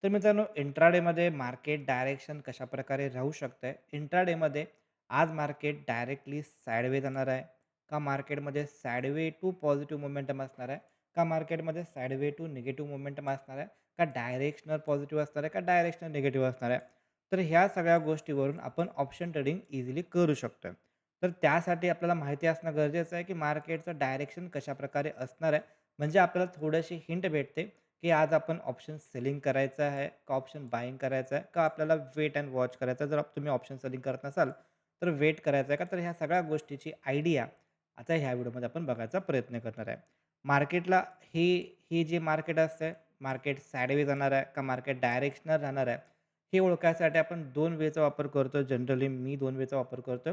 तर मित्रांनो, इंट्राडेमध्ये market direction कशाप्रकारे राहू शकतंय? इंट्राडेमध्ये आज मार्केट डायरेक्टली साइडवे जाणार आहे? का मार्केटमध्ये साइडवे टू पॉझिटिव्ह मोमेंटम असणार आहे? का मार्केटमध्ये साइडवे टू निगेटिव्ह मोमेंटम असणार आहे? का डायरेक्शनल पॉझिटिव्ह असणार आहे? का डायरेक्शनल निगेटिव्ह असणार आहे? तर ह्या सगळ्या गोष्टीवरून आपण ऑप्शन ट्रेडिंग इझिली करू शकतो. तर त्यासाठी आपल्याला माहिती असणं गरजेचं आहे, की मार्केटचं डायरेक्शन कशाप्रकारे असणार आहे. म्हणजे आपल्याला थोडीशी हिंट भेटते, की आज आपण ऑप्शन सेलिंग करायचं आहे का ऑप्शन बायिंग करायचं आहे का आपल्याला वेट अँड वॉच करायचं आहे. जर तुम्ही ऑप्शन सेलिंग करत नसाल तर वेट करायचं आहे का. तर ह्या सगळ्या गोष्टीची आयडिया आता ह्या व्हिडिओमध्ये आपण बघायचा प्रयत्न करणार आहे. मार्केटला ही ही जी मार्केट असते, मार्केट साइडवे जाणार आहे का मार्केट डायरेक्शनल राहणार आहे, हे ओळखायसाठी आपण दोन वेचा वापर करतो. जनरली मी दोन वेचा वापर करतो.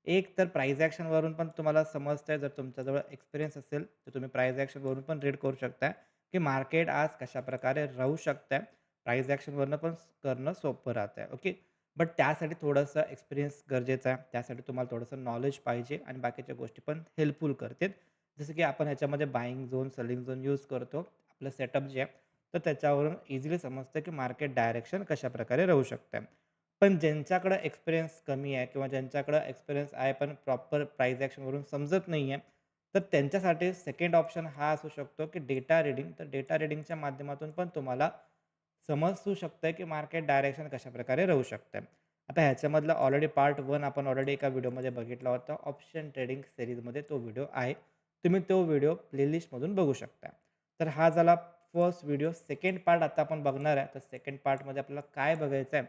एक तर प्राइस ॲक्शनवरून पण तुम्हाला समजतंय, जर तुमच्याजवळ एक्सपिरियन्स असेल तर तुम्ही प्राइस ॲक्शनवरून पण रीड करू शकता, की मार्केट आज कशाप्रकारे राहू शकतं. प्राइस ॲक्शनवरनं पण करणं सोपं राहतंय. ओके. बट त्यासाठी थोडंसं एक्सपिरियन्स गरजेचा आहे. त्यासाठी तुम्हाला थोडंसं नॉलेज पाहिजे आणि बाकीच्या गोष्टी पण हेल्पफुल करतील. जसं की आपण ह्याच्यामध्ये buying zone, selling zone use करतो. आपलं सेटअप जे आहे, तर त्याच्यावरून इझिली समजतं की मार्केट डायरेक्शन कशाप्रकारे राहू शकतं. पण ज्यांच्याकडे एक्सपिरियन्स कमी आहे किंवा ज्यांच्याकडे एक्सपिरियन्स आहे पण प्रॉपर प्राइस ॲक्शनवरून समजत नाही आहे, तर त्यांच्यासाठी सेकंड ऑप्शन हा असू शकतो, की डेटा रीडिंग. तर डेटा रीडिंगच्या माध्यमातून पण तुम्हाला समजू शकतं, की मार्केट डायरेक्शन कशाप्रकारे राहू शकतं. आता ह्याच्यामधलं ऑलरेडी पार्ट 1 आपण ऑलरेडी एका व्हिडिओमध्ये बघितला होता. ऑप्शन ट्रेडिंग सीरीजमध्ये तो व्हिडिओ आहे. तुम्ही तो व्हिडिओ प्लेलिस्टमधून बघू शकता. तर हा झाला फर्स्ट व्हिडिओ. सेकंड पार्ट आता आपण बघणार आहे. तर सेकंड पार्टमध्ये आपल्याला काय बघायचं आहे,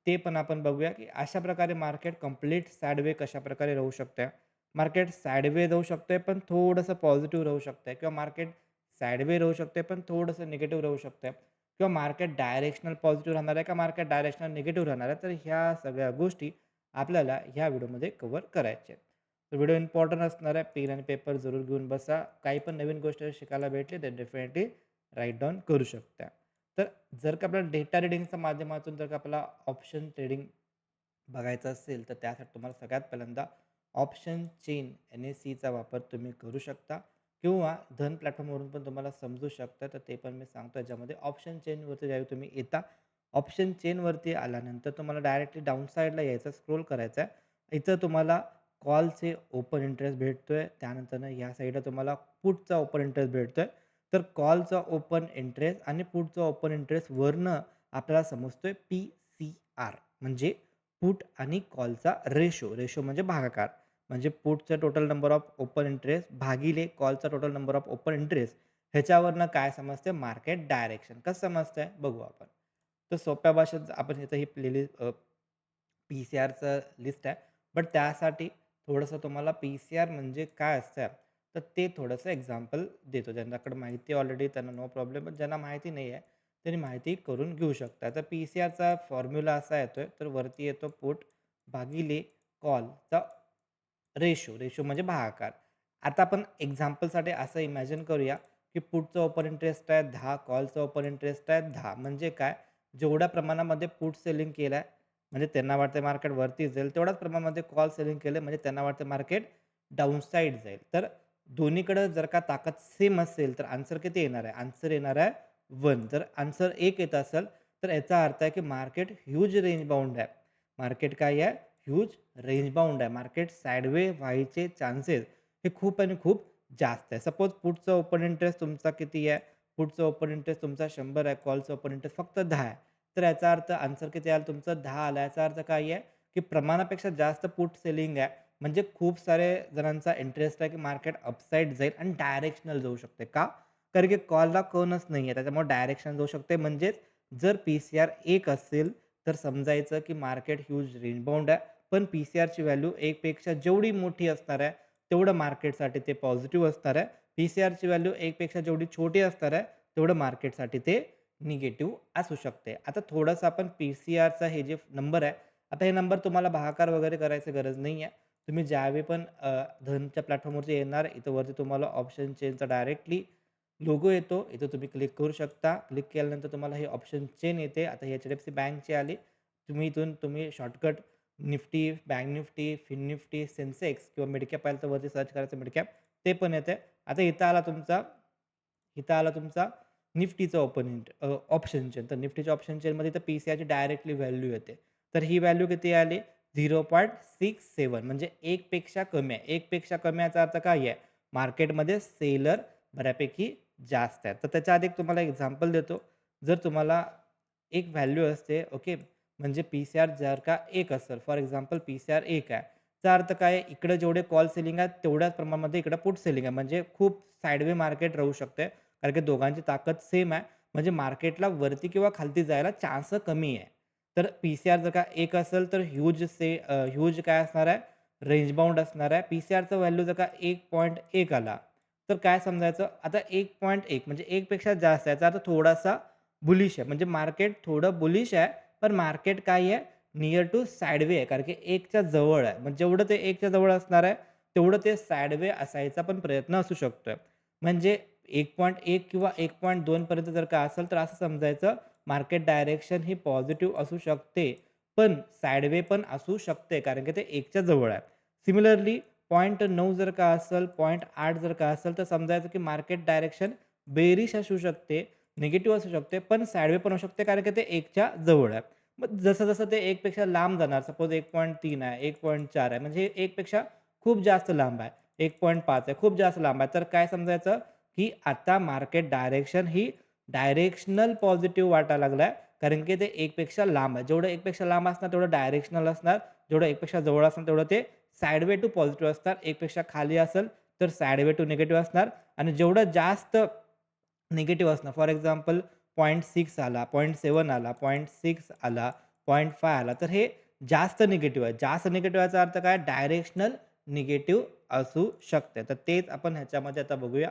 ते पण आपण बघूया, की अशा प्रकारे मार्केट कंप्लीट साइडवे कशाप्रकारे राहू शकतं. मार्केट साइडवे जाऊ शकतंय, पण थोडंसं पॉझिटिव्ह राहू शकतंय किंवा मार्केट साइडवे राहू शकतंय, पण थोडंसं निगेटिव्ह राहू शकतंय किंवा मार्केट डायरेक्शनल पॉझिटिव्ह राहणार आहे का मार्केट डायरेक्शनल निगेटिव्ह राहणार आहे. तर ह्या सगळ्या गोष्टी आपल्याला ह्या व्हिडिओमध्ये कव्हर करायच्या आहेत. तर व्हिडिओ इम्पॉर्टंट असणार आहे. पेन आणि पेपर जरूर घेऊन बसा. काही पण नवीन गोष्ट शिकायला भेटली तर डेफिनेटली राईट डाउन करू शकता. तर जर का आपल्याला डेटा रीडिंगच्या माध्यमातून जर का आपल्याला ऑप्शन ट्रेडिंग बघायचं असेल, तर त्यासाठी तुम्हाला सगळ्यात पहिल्यांदा ऑप्शन चेन NSEचा वापर तुम्ही करू शकता किंवा धन प्लॅटफॉर्मवरून पण तुम्हाला समजू शकतं. तर ते पण मी सांगतो. याच्यामध्ये ऑप्शन चेनवरती ज्यावेळी तुम्ही येता, ऑप्शन चेनवरती आल्यानंतर तुम्हाला डायरेक्टली डाउन साइडला यायचं, स्क्रोल करायचं आहे. इथं तुम्हाला कॉलचे ओपन इंटरेस्ट भेटतोय. त्यानंतरनं या साईडला तुम्हाला पुटचा ओपन इंटरेस्ट भेटतोय. तर कॉलचा ओपन इंटरेस्ट आणि पुटचा ओपन इंटरेस्ट वरनं आपल्याला समजतोय PCR म्हणजे पुट आणि कॉलचा रेशो. रेशो म्हणजे भागाकार. म्हणजे पुटचा total number of open interest भागिले कॉलचा total number of open interest, ह्याच्यावरनं काय समजते मार्केट डायरेक्शन. कसं समजतंय बघू आपण. तर सोप्या भाषेत आपण इथं ही पी-सी-आरचं लिस्ट आहे. बट त्यासाठी थोडंसं तुम्हाला पी-सी-आर म्हणजे काय असतं, तर ते थोडंसं एक्झाम्पल देतो. ज्यांच्याकडे माहिती ऑलरेडी त्यांना नो प्रॉब्लेम. पण ज्यांना माहिती नाही आहे, त्यांनी माहिती करून घेऊ शकता. तर पी-सी-आरचा फॉर्म्युला असा येतोय, तर वरती येतो पुट भागिले कॉलचा रेशो. रेशो म्हणजे भागाकार. आता आपण एक्झाम्पलसाठी असं इमॅजिन करूया, की पुटचं ओपन इंटरेस्ट आहे 10, कॉलचं ओपन इंटरेस्ट आहे 10. म्हणजे काय, जेवढ्या प्रमाणामध्ये पुट सेलिंग केलं म्हणजे त्यांना वाटतं मार्केट वरती जाईल, तेवढ्याच प्रमाणामध्ये कॉल सेलिंग केलं म्हणजे त्यांना वाटतं मार्केट डाउन साइड जाईल. तर दोन्हीकडे जर का ताकद सेम असेल, तर आन्सर किती येणार आहे? आन्सर येणार आहे 1. जर आन्सर 1 येत असेल, तर याचा अर्थ आहे की मार्केट ह्यूज रेंज बाउंड आहे. मार्केट काय आहे? ह्यूज रेंज बाउंड आहे. मार्केट साइडवे व्हायचे चान्सेस हे खूप आणि खूप जास्त आहे. सपोज पुटचा ओपन इंटरेस्ट तुमचा किती आहे? पुटचा ओपन इंटरेस्ट तुमचा 100 आहे. कॉलचा ओपन इंटरेस्ट फक्त 10 आहे. तर याचा अर्थ आन्सर किती आला तुमचं 10 आला. याचा अर्थ काय आहे, की प्रमाणापेक्षा जास्त पुट सेलिंग आहे. म्हणजे खूप सारे जणांचा इंटरेस्ट आहे, की मार्केट अपसाइड जाईल आणि डायरेक्शनल जाऊ शकते. का? कारण की कॉलला कळच नाही आहे. त्याच्यामुळे डायरेक्शन जाऊ शकते. म्हणजेच जर पी-सी-आर 1 असेल, तर समजायचं की मार्केट ह्यूज रेंज बाउंड आहे. पण पी-सी-आरची व्हॅल्यू 1 पेक्षा जेवढी मोठी असणार आहे, तेवढं मार्केटसाठी ते पॉझिटिव्ह असणार आहे. पी-सी-आरची व्हॅल्यू 1 पेक्षा जेवढी छोटी असणार आहे, तेवढं मार्केटसाठी ते निगेटिव्ह असू शकते. आता थोडंसं आपण पी-सी-आरचा हे जे नंबर आहे, आता हे नंबर तुम्हाला भागाकार वगैरे करायची गरज नाही आहे. तुम्ही ज्यावेळी पण धनच्या प्लॅटफॉर्मवरती येणार, इथं वरती तुम्हाला ऑप्शन चेनचा डायरेक्टली लोगो येतो. इथं तुम्ही क्लिक करू शकता. क्लिक केल्यानंतर तुम्हाला हे ऑप्शन चेन येते. आता ही HDFC बँकची आली. तुम्ही shortcut Nifty, bank Nifty, fin Nifty, Sensex किंवा मिड कॅप पाहिलं तर वरती सर्च करायचं मिड कॅप ते पण येते. आता इथं आला तुमचा निफ्टीचं ऑप्शन चेन. तर निफ्टीच्या ऑप्शन चेनमध्ये तर पी-सी-आरची डायरेक्टली व्हॅल्यू येते. तर ही व्हॅल्यू किती आली? 0.67 म्हणजे 1 पेक्षा कमी आहे. 1 पेक्षा कमी याचा अर्थ काय आहे? मार्केटमध्ये सेलर बऱ्यापैकी जास्त आहेत. तर त्याच्या आधी एक तुम्हाला एक्झाम्पल देतो. जर तुम्हाला एक व्हॅल्यू असते, ओके. म्हणजे पी-सी-आर जर का 1 असेल, फॉर एक्झाम्पल पी-सी-आर 1 आहे. याचा अर्थ काय आहे? इकडे जेवढे कॉल सेलिंग आहेत, तेवढ्याच प्रमाणामध्ये इकडे पुट सेलिंग आहे. म्हणजे खूप साइडवे मार्केट राहू शकते. कारण की दोघांची ताकद सेम आहे. म्हणजे मार्केटला वरती किंवा खालती जायला चान्स कमी आहे. तर पी-सी-आर जर का 1 असेल, तर ह्यूज काय असणार आहे? रेंज बाउंड असणार आहे. पी-सी-आरचा व्हॅल्यू जर का 1.1 आला, तर काय समजायचं? आता 1.1 म्हणजे 1 पेक्षा जास्त आहे. याचा अर्थ थोडासा बुलिश आहे. म्हणजे मार्केट थोडं बुलिश आहे, पण मार्केट काय आहे? नियर टू साइडवे आहे. कारण की 1 च्या जवळ आहे. मग जेवढं ते 1 च्या जवळ असणार आहे, तेवढं ते साइडवे असायचा पण प्रयत्न असू शकतोय. म्हणजे 1.1 किंवा 1.2 पर्यंत जर का असेल, तर असं समजायचं मार्केट डायरेक्शन ही पॉझिटिव्ह असू शकते, पण साइडवे पण असू शकते. कारण की ते 1 च्या जवळ आहे. सिमिलरली 0.9 जर का असेल, 0.8 जर का असेल, तर समजायचं की मार्केट डायरेक्शन बेअरिश असू शकते, निगेटिव्ह असू शकते, पण साइडवे पण असू शकते कारण की ते 1 च्या जवळ आहे. मग जसं-जसं ते 1 पेक्षा लांब जाणार, सपोज 1.3 आहे, 1.4 आहे, म्हणजे 1 पेक्षा खूप जास्त लांब आहे. 1.5 आहे, खूप जास्त लांब आहे. तर काय समजायचं, की आता मार्केट डायरेक्शन ही डायरेक्शनल पॉझिटिव्ह वाटायला लागलाय. कारण की ते 1 पेक्षा लांब आहे. जेवढं 1 पेक्षा लांब असणार तेवढं डायरेक्शनल असणार. जेवढं 1 पेक्षा जवळ असणार तेवढं ते साइडवे टू पॉझिटिव्ह असणार. 1 पेक्षा खाली असेल तर साइडवे टू निगेटिव्ह असणार आणि जेवढं जास्त निगेटिव्ह असणं. फॉर एक्झाम्पल 0.6 आला, 0.7 आला, 0.6 आला, 0.5 आला, तर हे जास्त निगेटिव्ह आहे. जास्त निगेटिव्ह याचा अर्थ काय? डायरेक्शनल निगेटिव्ह असू शकते. तर तेच आपण ह्याच्यामध्ये आता बघूया.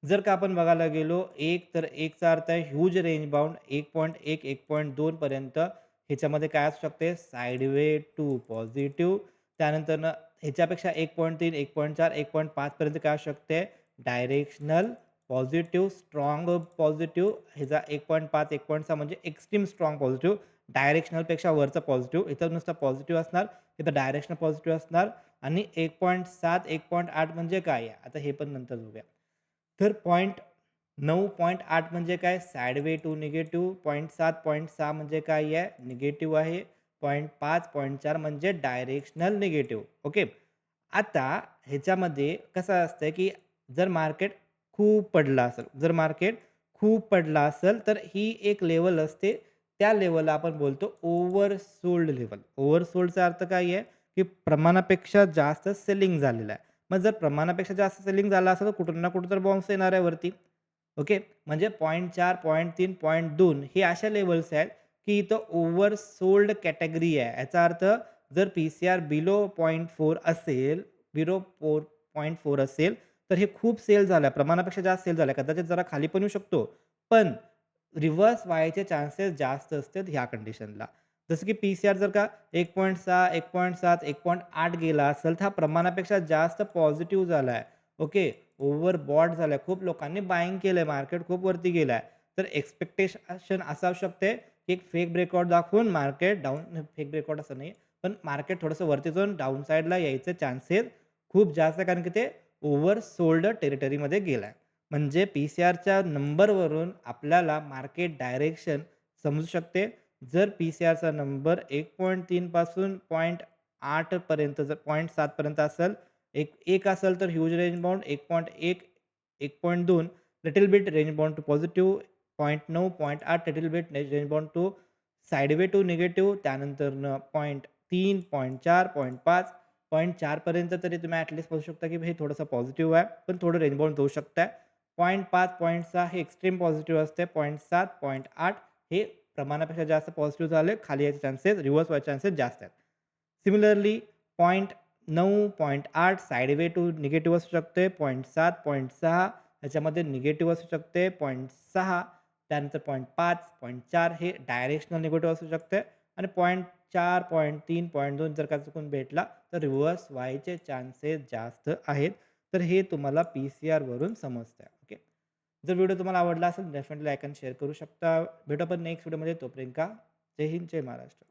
जर का आपण बघायला गेलो 1 तर 1 चा अर्थ आहे ह्यूज रेंज बाउंड 1.1, 1.2 पर्यंत ह्याच्यामध्ये काय असू शकते? Sideway to positive. त्यानंतरनं ह्याच्यापेक्षा 1.3, 1.4, 1.5 पर्यंत काय असू शकते? डायरेक्शनल पॉझिटिव्ह, स्ट्राँग पॉझिटिव्ह ह्याचा 1.5, 1.6 म्हणजे एक्स्ट्रीम स्ट्राँग पॉझिटिव्ह. डायरेक्शनलपेक्षा वरचा पॉझिटिव्ह. इथं नुसतं पॉझिटिव्ह असणार, इथं डायरेक्शनल पॉझिटिव्ह असणार आणि 1.7, 1.8 म्हणजे काय आहे? आता हे पण नंतर बघूया. तर 9.8 म्हणजे काय? Sideway to negative. 0.7, 0.6 म्हणजे काय आहे? निगेटिव्ह आहे. 0.5, 0.4 म्हणजे डायरेक्शनल निगेटिव्ह. ओके. आता ह्याच्यामध्ये कसं असतं, की जर मार्केट खूप पडला असेल, तर ही एक लेव्हल असते. त्या लेव्हलला आपण बोलतो ओव्हरसोल्ड लेव्हल. ओव्हरसोल्डचा अर्थ काय आहे, की प्रमाणापेक्षा जास्त सेलिंग झालेलं आहे. मग जर प्रमाणापेक्षा जास्त सेलिंग झालं असेल, तर कुठून ना कुठे तर बाउन्स येणार आहे वरती. ओके. म्हणजे 0.4, 0.3, 0.2 हे अशा लेव्हल्स आहेत, की इथं ओव्हरसोल्ड कॅटेगरी आहे. याचा अर्थ जर पी-सी-आर बिलो 0.4 असेल, बिलो 0.4 असेल, तर हे खूप सेल झालं प्रमाणापेक्षा जास्त सेल झालं कदाचित जरा खाली पण येऊ शकतो. पण रिव्हर्स व्हायचे चान्सेस जास्त असतात ह्या कंडिशनला. जसं की पी-सी-आर जर का 1.6, 1.7, 1.8 गेला असेल, तर हा प्रमाणापेक्षा जास्त पॉझिटिव्ह झालाय. ओके. ओव्हरबॉट झालाय. खूप लोकांनी बायिंग केलंय. मार्केट खूप वरती गेलाय. तर एक्स्पेक्टेशन असं असू शकते, की एक फेक ब्रेकआउट दाखवून मार्केट डाउन फेक ब्रेकआउट असं नाही, पण मार्केट थोडंसं वरती जाऊन डाउन साइडला यायचे चान्सेस खूप जास्त आहे. कारण की ते ओव्हर सोल्ड टेरिटरीमध्ये गेलाय. म्हणजे पी-सी-आरच्या नंबरवरून आपल्याला मार्केट डायरेक्शन समजू शकते. जर पी-सी-आरचा नंबर 1.3 पासून 0.8 पर्यंत जर 0.7 पर्यंत असेल, 1 असेल तर huge range bound 1.1, 1.2 little bit range bound to positive, 0.9, 0.8 little bit range bound to sideway to negative. त्यानंतरनं 0.3, 0.4, 0.5, 0.4 पर्यंत तरी तुम्ही ॲटलीस्ट बघू शकता, की हे थोडंसं पॉझिटिव्ह आहे, पण थोडं रेंज बाउंड होऊ शकतं. 0.5, 0.6 हे एक्स्ट्रीम पॉझिटिव्ह असते. 0.7, 0.8 हे प्रमाणापेक्षा जास्त पॉझिटिव्ह झाले, खाली यायचे चान्सेस, रिव्हर्स व्हायचे चान्सेस जास्त आहेत. सिमिलरली 0.9, 0.8 साइडवे टू निगेटिव्ह असू शकते. 0.7, 0.6 ह्याच्यामध्ये निगेटिव्ह असू शकते. 0.6 त्यानंतर 0.5, 0.4 हे डायरेक्शनल निगेटिव्ह असू शकते आणि 0.4, 0.3, 0.2 जर का चुकून भेटला, तर रिव्हर्स व्हायचे चान्सेस जास्त आहेत. तर हे तुम्हाला पी-सी-आरवरून समजतंय. ओके. जर व्हिडिओ तुम्हाला आवडला असेल डेफिनेटली लाईक आणि शेअर करू शकता. भेटू आपण नेक्स्ट व्हिडिओमध्ये. तोपर्यंत जय हिंद, जय महाराष्ट्र.